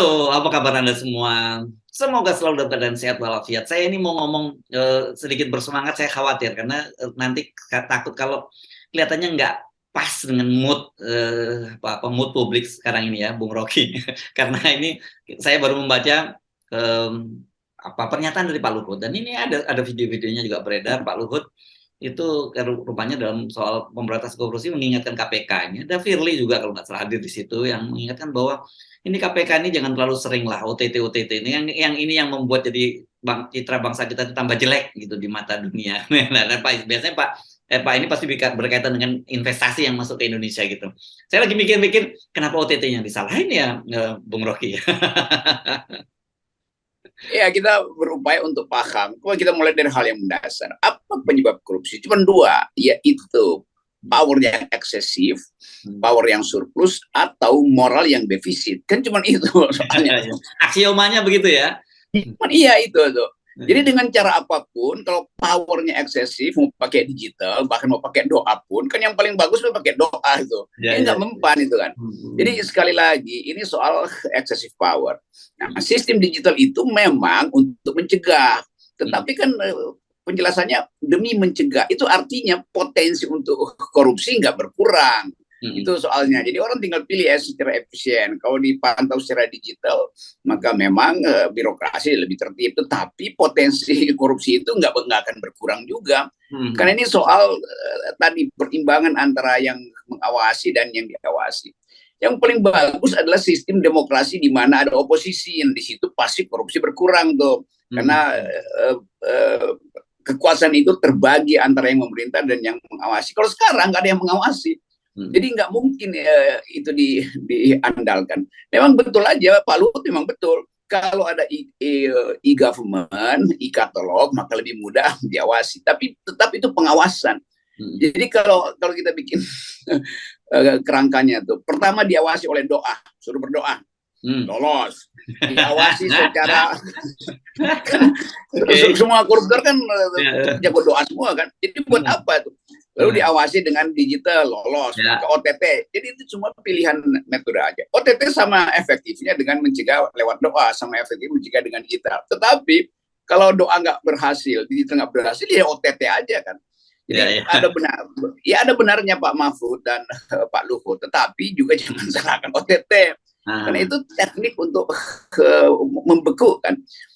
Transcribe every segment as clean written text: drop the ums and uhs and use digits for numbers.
Halo, apa kabar Anda semua? Semoga selalu dalam keadaan sehat walafiat. Saya ini mau ngomong sedikit bersemangat, saya khawatir karena nanti takut kalau kelihatannya nggak pas dengan mood mood publik sekarang ini ya, Bung Rocky. Karena ini saya baru membaca pernyataan dari Pak Luhut dan ini ada video-videonya juga beredar. Pak Luhut itu rupanya dalam soal pemberantasan korupsi mengingatkan KPK-nya. Ada Firly juga kalau nggak salah hadir di situ yang mengingatkan bahwa ini KPK ini jangan terlalu sering lah OTT ini yang membuat jadi citra bangsa kita itu tambah jelek gitu di mata dunia. Nah, biasanya Pak ini pasti berkaitan dengan investasi yang masuk ke Indonesia gitu. Saya lagi mikir-mikir kenapa OTT-nya disalahin ya, Bung Rocky. Ya, kita berupaya untuk paham. Kalau kita mulai dari hal yang mendasar, apa penyebab korupsi? Cuma dua, yaitu power yang eksesif, power yang surplus, atau moral yang defisit. Kan cuma itu soalnya. Aksiomanya begitu ya? Cuman iya itu tuh. Jadi dengan cara apapun, kalau powernya eksesif, mau pakai digital, bahkan mau pakai doa pun, kan yang paling bagus itu pakai doa itu. Ini nggak mempan itu kan. Jadi sekali lagi, ini soal excessive power. Nah, sistem digital itu memang untuk mencegah. Tetapi kan penjelasannya demi mencegah, itu artinya potensi untuk korupsi nggak berkurang. Itu soalnya. Jadi orang tinggal pilih secara efisien. Kalau dipantau secara digital, maka memang birokrasi lebih tertib. Tetapi potensi korupsi itu nggak akan berkurang juga. Karena ini soal tadi perimbangan antara yang mengawasi dan yang diawasi. Yang paling bagus adalah sistem demokrasi di mana ada oposisi. Di situ pasti korupsi berkurang tuh. Karena kekuasaan itu terbagi antara yang memerintah dan yang mengawasi. Kalau sekarang nggak ada yang mengawasi. Jadi nggak mungkin itu diandalkan. Memang betul aja Pak Luhut memang betul. Kalau ada e-government, e-katalog, maka lebih mudah diawasi. Tapi tetap itu pengawasan. Jadi kalau kita bikin kerangkanya tuh, pertama diawasi oleh doa, suruh berdoa, lolos. Diawasi secara semua koruptor kan jago doa semua kan. Jadi buat apa tuh? Lalu diawasi dengan digital, lolos, ke OTT. Jadi itu cuma pilihan metode aja. OTT sama efektifnya dengan mencegah lewat doa, sama efektif mencegah dengan digital. Tetapi kalau doa nggak berhasil, digital nggak berhasil, ya OTT aja kan. Jadi ada benarnya Pak Mahfud dan Pak Luhut, tetapi juga jangan salahkan OTT. Karena itu teknik untuk membeku kan.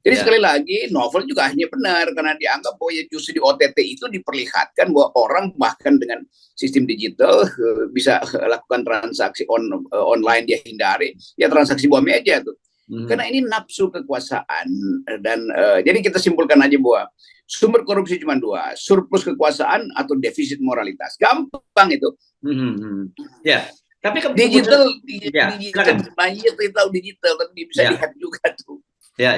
Jadi sekali lagi novel juga hanya benar karena dianggap bahwa ya justru di OTT itu diperlihatkan bahwa orang bahkan dengan sistem digital bisa lakukan transaksi online dia hindari ya transaksi bawah meja tuh. Karena ini nafsu kekuasaan dan jadi kita simpulkan aja bahwa sumber korupsi cuma dua, surplus kekuasaan atau defisit moralitas. Gampang itu. Ya. Tapi digital banyak kita tahu digital tapi bisa lihat juga tuh. Ya.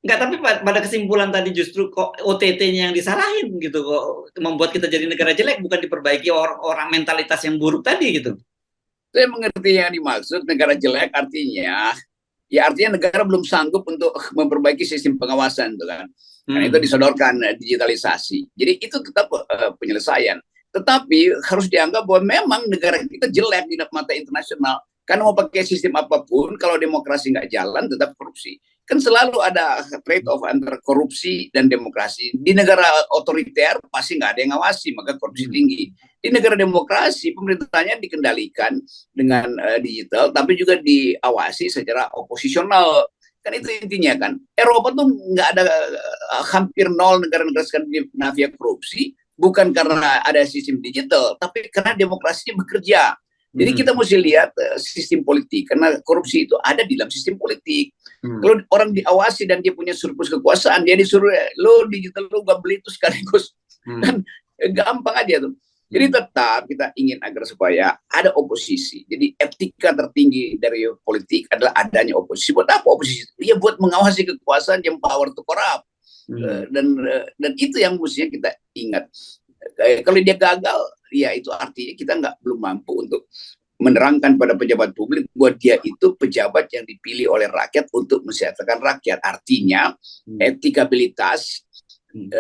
Enggak, tapi pada kesimpulan tadi justru kok OTT-nya yang disalahin gitu, kok membuat kita jadi negara jelek, bukan diperbaiki orang mentalitas yang buruk tadi gitu. Saya mengerti yang dimaksud negara jelek artinya negara belum sanggup untuk memperbaiki sistem pengawasan tuh kan. Karena itu disodorkan digitalisasi. Jadi itu tetap penyelesaian. Tetapi harus dianggap bahwa memang negara kita jelek di mata internasional. Karena mau pakai sistem apapun, kalau demokrasi nggak jalan, tetap korupsi. Kan selalu ada trade-off antara korupsi dan demokrasi. Di negara otoriter, pasti nggak ada yang ngawasi, maka korupsi tinggi. Di negara demokrasi, pemerintahnya dikendalikan dengan digital, tapi juga diawasi secara oposisional. Kan itu intinya kan. Eropa tuh nggak ada hampir nol negara-negara Skandinavia korupsi, bukan karena ada sistem digital, tapi karena demokrasinya bekerja. Jadi kita mesti lihat sistem politik, karena korupsi itu ada di dalam sistem politik. Kalau orang diawasi dan dia punya surplus kekuasaan, dia disuruh, lo digital lo gak beli itu sekaligus. Kan gampang aja tuh. Jadi tetap kita ingin agar supaya ada oposisi. Jadi etika tertinggi dari politik adalah adanya oposisi. Buat apa oposisi? Ya buat mengawasi kekuasaan yang power to corrupt. Dan itu yang mestinya kita ingat. Kalau dia gagal, ya itu artinya kita belum mampu untuk menerangkan pada pejabat publik bahwa dia itu pejabat yang dipilih oleh rakyat untuk mensejahterakan rakyat. Artinya etikabilitas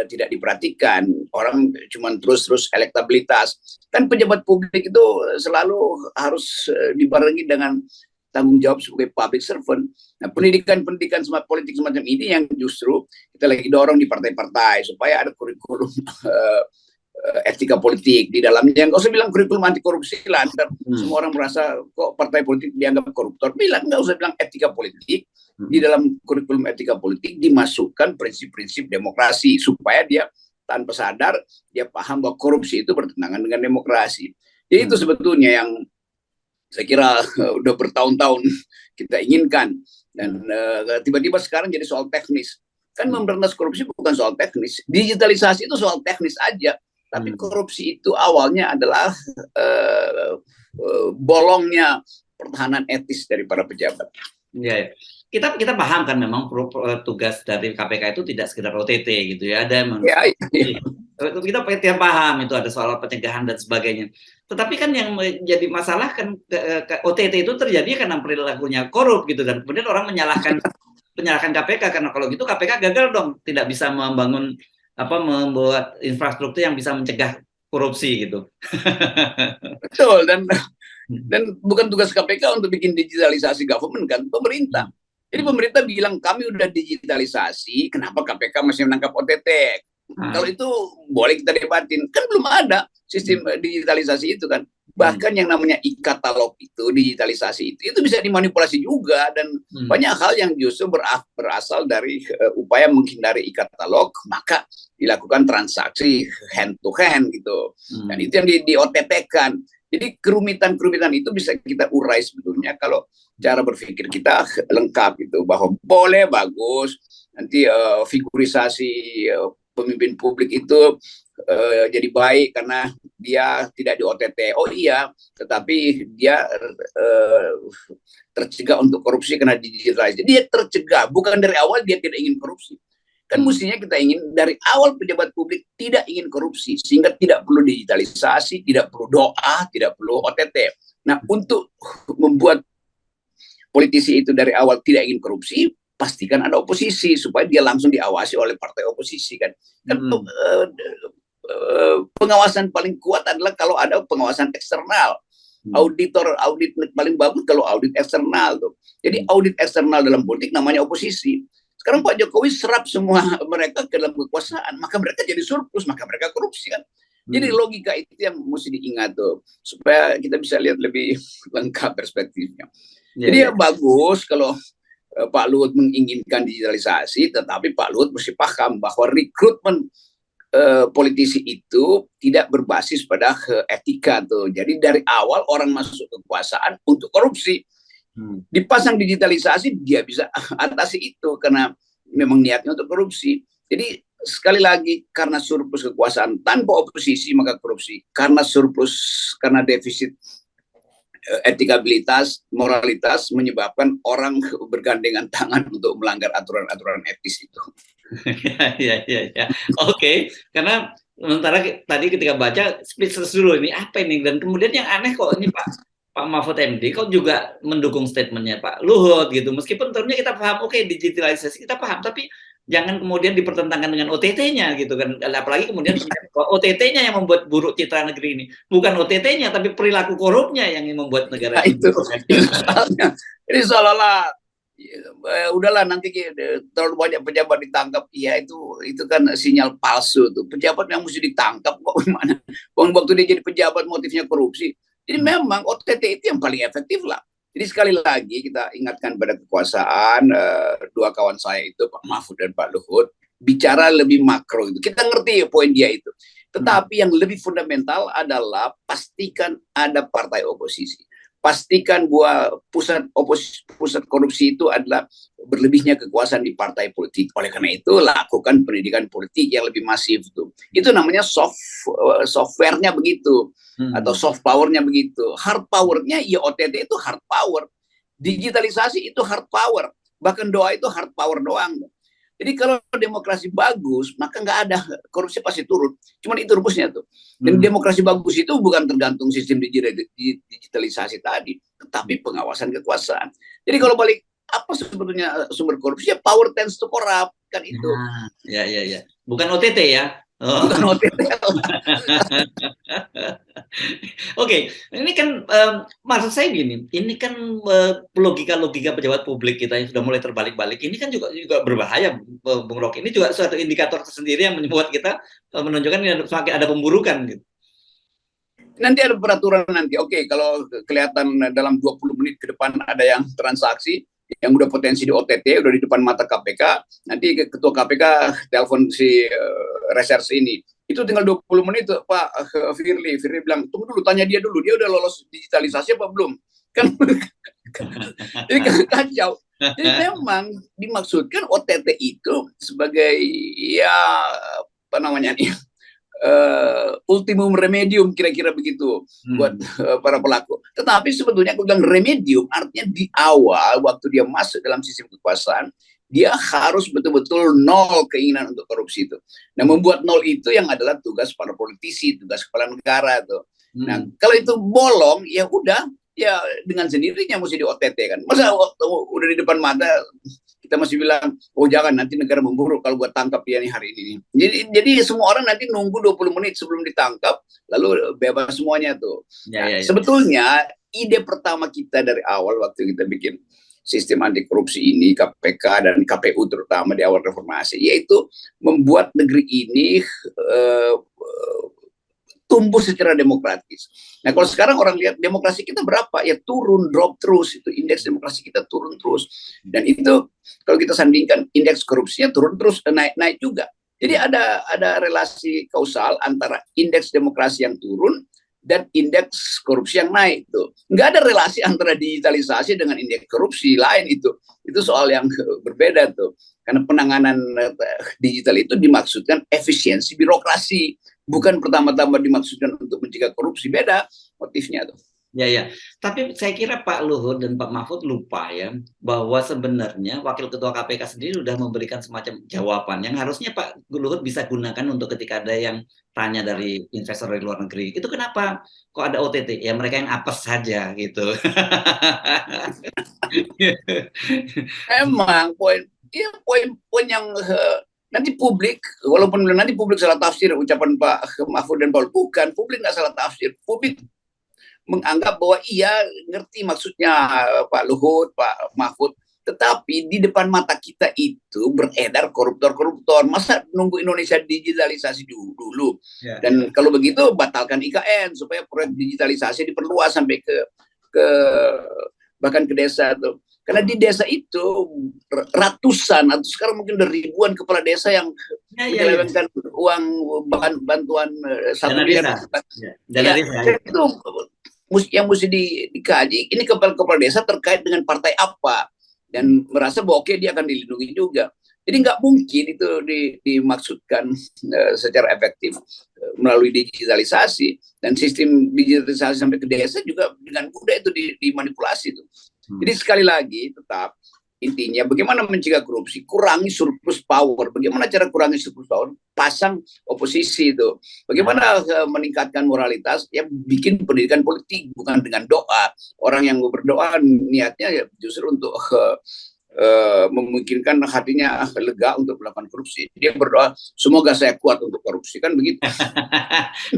tidak diperhatikan, orang cuma terus elektabilitas. Kan pejabat publik itu selalu harus dibarengi dengan tanggung jawab sebagai public servant. Nah, pendidikan politik semacam ini yang justru kita lagi dorong di partai-partai supaya ada kurikulum etika politik di dalamnya. Nggak usah bilang kurikulum anti korupsi lah, semua orang merasa kok partai politik dianggap koruptor. Bilang, nggak usah bilang etika politik. Di dalam kurikulum etika politik dimasukkan prinsip-prinsip demokrasi supaya dia tanpa sadar dia paham bahwa korupsi itu bertentangan dengan demokrasi. Jadi itu sebetulnya yang saya kira udah bertahun-tahun kita inginkan, dan tiba-tiba sekarang jadi soal teknis. Kan memberantas korupsi bukan soal teknis, digitalisasi itu soal teknis aja. Tapi korupsi itu awalnya adalah bolongnya pertahanan etis dari para pejabat. Ya, kita paham kan memang tugas dari KPK itu tidak sekedar OTT gitu ya, ada kita paham itu ada soal pencegahan dan sebagainya. Tetapi kan yang menjadi masalah kan OTT itu terjadi karena perilakunya korup gitu, dan kemudian orang menyalahkan KPK karena kalau gitu KPK gagal dong, tidak bisa membuat infrastruktur yang bisa mencegah korupsi gitu. Betul, dan bukan tugas KPK untuk bikin digitalisasi government, kan pemerintah. Jadi pemerintah bilang kami udah digitalisasi, kenapa KPK masih menangkap OTT? Kalau itu boleh kita debatin, kan belum ada sistem digitalisasi itu kan. Bahkan yang namanya e-katalog itu, digitalisasi itu bisa dimanipulasi juga, dan banyak hal yang justru berasal dari upaya menghindari e-katalog, maka dilakukan transaksi hand to hand gitu. Dan itu yang di OTT-kan. Jadi kerumitan-kerumitan itu bisa kita urai sebetulnya kalau cara berpikir kita lengkap gitu, bahwa boleh bagus nanti figurisasi pemimpin publik itu jadi baik karena dia tidak di OTT. Oh iya, tetapi dia tercegah untuk korupsi karena digitalisasi. Dia tercegah, bukan dari awal dia tidak ingin korupsi. Kan mestinya kita ingin dari awal pejabat publik tidak ingin korupsi, sehingga tidak perlu digitalisasi, tidak perlu doa, tidak perlu OTT. Nah, untuk membuat politisi itu dari awal tidak ingin korupsi, pastikan ada oposisi supaya dia langsung diawasi oleh partai oposisi kan. Pengawasan paling kuat adalah kalau ada pengawasan eksternal. Audit paling bagus kalau audit eksternal tuh. Jadi audit eksternal dalam politik namanya oposisi. Sekarang Pak Jokowi serap semua mereka ke dalam kekuasaan, maka mereka jadi surplus, maka mereka korupsi kan. Jadi logika itu yang mesti diingat tuh, supaya kita bisa lihat lebih lengkap perspektifnya. Jadi bagus kalau Pak Luhut menginginkan digitalisasi, tetapi Pak Luhut mesti paham bahwa rekrutmen politisi itu tidak berbasis pada etika tuh. Jadi dari awal orang masuk kekuasaan untuk korupsi. Dipasang digitalisasi dia bisa atasi itu karena memang niatnya untuk korupsi. Jadi sekali lagi, karena surplus kekuasaan tanpa oposisi maka korupsi, karena defisit etikabilitas, moralitas menyebabkan orang bergandengan tangan untuk melanggar aturan-aturan etis itu. Ya. Oke. Karena sementara tadi ketika baca speechless dulu, ini apa ini, dan kemudian yang aneh kok ini Pak Mahfud MD kok juga mendukung statementnya Pak Luhut gitu, meskipun tentunya kita paham digitalisasi kita paham, tapi jangan kemudian dipertentangkan dengan OTT-nya gitu kan, apalagi kemudian OTT-nya yang membuat buruk citra negeri ini, bukan OTT-nya tapi perilaku korupnya yang membuat negara itu misalnya. Jadi seolah-olah udahlah nanti terlalu banyak pejabat ditangkap, ya itu kan sinyal palsu tuh. Pejabat yang mesti ditangkap kok gimana? Waktu dia jadi pejabat motifnya korupsi. Jadi memang OTT itu yang paling efektif lah. Jadi sekali lagi kita ingatkan pada kekuasaan, dua kawan saya itu Pak Mahfud dan Pak Luhut bicara lebih makro itu. Kita ngerti poin dia itu. Tetapi yang lebih fundamental adalah pastikan ada partai oposisi. Pastikan bahwa pusat korupsi itu adalah berlebihnya kekuasaan di partai politik. Oleh karena itu lakukan pendidikan politik yang lebih masif tuh. Itu namanya software-nya begitu, atau soft power-nya begitu. Hard power-nya ya OTT itu hard power. Digitalisasi itu hard power. Bahkan doa itu hard power doang. Jadi kalau demokrasi bagus, maka nggak ada korupsi, pasti turun. Cuman itu rumusnya tuh. Dan demokrasi bagus itu bukan tergantung sistem digitalisasi tadi, tetapi pengawasan kekuasaan. Jadi kalau balik, apa sebetulnya sumber korupsi? Ya power tends to corrupt, kan itu. Ya. Bukan OTT ya. Oh. bukan OTT. Oke, ini kan maksud saya gini, ini kan logika-logika pejabat publik kita yang sudah mulai terbalik-balik, ini kan juga juga berbahaya, Bung Rocky. Ini juga suatu indikator tersendiri yang membuat kita menunjukkan ini semakin ada pemburukan gitu. Nanti ada peraturan nanti. Oke, kalau kelihatan dalam 20 menit ke depan ada yang transaksi yang udah potensi di OTT, udah di depan mata KPK, nanti ketua KPK telepon si reserse ini. Itu tinggal 20 menit Pak Firly bilang, tunggu dulu, tanya dia dulu, dia udah lolos digitalisasi apa belum? Kan ini kan kacau. Jadi memang dimaksudkan OTT itu sebagai ya apa namanya nih, ultimum remedium kira-kira begitu buat para pelaku. Tetapi sebetulnya aku bilang remedium artinya di awal waktu dia masuk dalam sistem kekuasaan dia harus betul-betul nol keinginan untuk korupsi itu. Nah, membuat nol itu yang adalah tugas para politisi, tugas kepala negara tuh. Nah, kalau itu bolong ya udah ya dengan sendirinya mesti di OTT kan. Masa udah di depan mata kita masih bilang, oh jangan nanti negara memburuk kalau buat tangkap dia nih hari ini. Jadi semua orang nanti nunggu 20 menit sebelum ditangkap, lalu bebas semuanya tuh. Nah, sebetulnya ide pertama kita dari awal waktu kita bikin sistem anti korupsi ini, KPK dan KPU terutama di awal reformasi, yaitu membuat negeri ini tumbuh secara demokratis. Nah, kalau sekarang orang lihat demokrasi kita berapa, ya turun, drop terus, itu indeks demokrasi kita turun terus. Dan itu kalau kita sandingkan indeks korupsinya turun terus, naik juga. Jadi ada relasi kausal antara indeks demokrasi yang turun dan indeks korupsi yang naik tuh. Nggak ada relasi antara digitalisasi dengan indeks korupsi lain itu. Itu soal yang berbeda tuh. Karena penanganan digital itu dimaksudkan efisiensi birokrasi, bukan pertama-tama dimaksudkan untuk mencegah korupsi. Beda motifnya tuh. Ya. Tapi saya kira Pak Luhut dan Pak Mahfud lupa ya bahwa sebenarnya Wakil Ketua KPK sendiri sudah memberikan semacam jawaban yang harusnya Pak Luhut bisa gunakan untuk ketika ada yang tanya dari investor dari luar negeri. Itu kenapa kok ada OTT? Ya mereka yang apes saja gitu. Emang poin yang nanti publik, walaupun nanti publik salah tafsir ucapan Pak Mahfud dan Paul, bukan, publik nggak salah tafsir, publik menganggap bahwa iya ngerti maksudnya Pak Luhut, Pak Mahfud, tetapi di depan mata kita itu beredar koruptor-koruptor. Masa nunggu Indonesia digitalisasi dulu? Dan kalau begitu batalkan IKN supaya proyek digitalisasi diperluas sampai ke bahkan ke desa tuh. Karena di desa itu ratusan atau sekarang mungkin ribuan kepala desa yang menyelewengkan uang bantuan 1 miliar. Itu yang mesti dikaji. Ini kepala desa terkait dengan partai apa dan merasa bahwa oke dia akan dilindungi juga. Jadi nggak mungkin itu dimaksudkan secara efektif melalui digitalisasi, dan sistem digitalisasi sampai ke desa juga dengan mudah itu dimanipulasi itu. Jadi sekali lagi tetap intinya bagaimana mencegah korupsi, kurangi surplus power. Bagaimana cara kurangi surplus power? Pasang oposisi itu. Bagaimana meningkatkan moralitas? Ya bikin pendidikan politik, bukan dengan doa. Orang yang berdoa niatnya ya justru untuk memungkinkan hatinya lega untuk melakukan korupsi. Dia berdoa, semoga saya kuat untuk korupsi, kan begitu.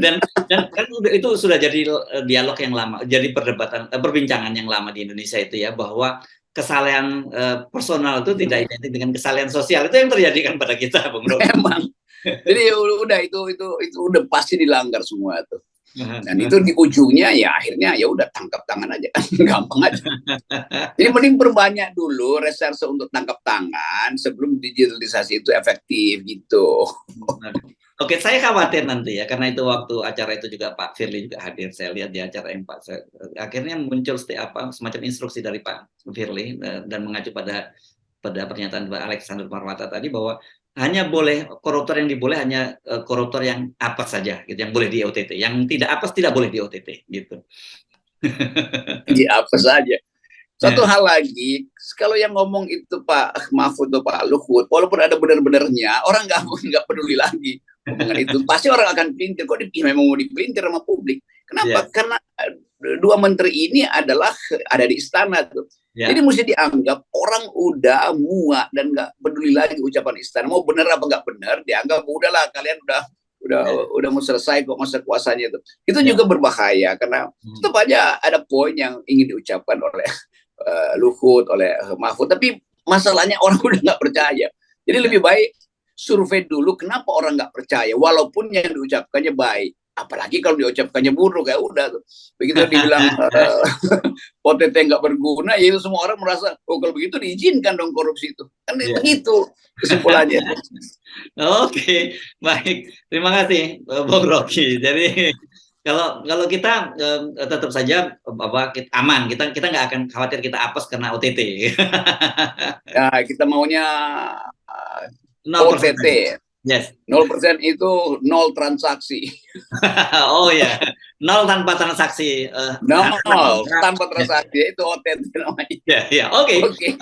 dan kan itu sudah jadi dialog yang lama, jadi perbincangan yang lama di Indonesia itu ya, bahwa kesalahan personal itu tidak identik dengan kesalahan sosial. Itu yang terjadi kan pada kita, Bung Rocky. Emang. Jadi udah itu udah pasti dilanggar semua tuh. Dan itu di ujungnya ya akhirnya ya udah tangkap tangan aja, gampang aja. Jadi mending perbanyak dulu reserse untuk tangkap tangan sebelum digitalisasi itu efektif gitu. Oke, saya khawatir nanti ya, karena itu waktu acara itu juga Pak Firly juga hadir. Saya lihat di acara yang akhirnya muncul semacam instruksi dari Pak Firly dan mengacu pada pernyataan Pak Alexander Marwata tadi bahwa hanya boleh koruptor yang diboleh hanya koruptor yang apes saja gitu, yang boleh di OTT, yang tidak apes tidak boleh di OTT gitu. Di apes saja. Satu hal lagi, kalau yang ngomong itu Pak Mahfud atau Pak Luhut, walaupun ada benar-benarnya, orang nggak peduli lagi omongan itu. Pasti orang akan pelintir, kok memang mau dipelintir sama publik. Kenapa? Karena dua menteri ini adalah ada di istana tuh. Jadi mesti dianggap orang udah muak dan nggak peduli lagi ucapan istana. Mau benar apa nggak benar, dianggap udahlah kalian udah udah mau selesai kok masa kuasanya itu. Itu juga berbahaya karena tetap aja ada poin yang ingin diucapkan oleh Luhut, oleh Mahfud, tapi masalahnya orang udah nggak percaya. Jadi lebih baik survei dulu kenapa orang nggak percaya, walaupun yang diucapkannya baik. Apalagi kalau diucapkannya buruk, ya udah tuh. Begitu dibilang OTT nggak berguna, ya itu semua orang merasa, oh kalau begitu diizinkan dong korupsi itu. Kan begitu kesimpulannya. Oke, baik. Terima kasih, Bung Rocky. Jadi kalau kita tetap saja kita aman, kita nggak akan khawatir kita apes karena OTT. Ya, kita maunya 0%. OTT. Yes. 0% itu 0 transaksi. Oh ya, 0 tanpa transaksi. 0 tanpa transaksi itu OTT namanya. Ya, oke. Oke.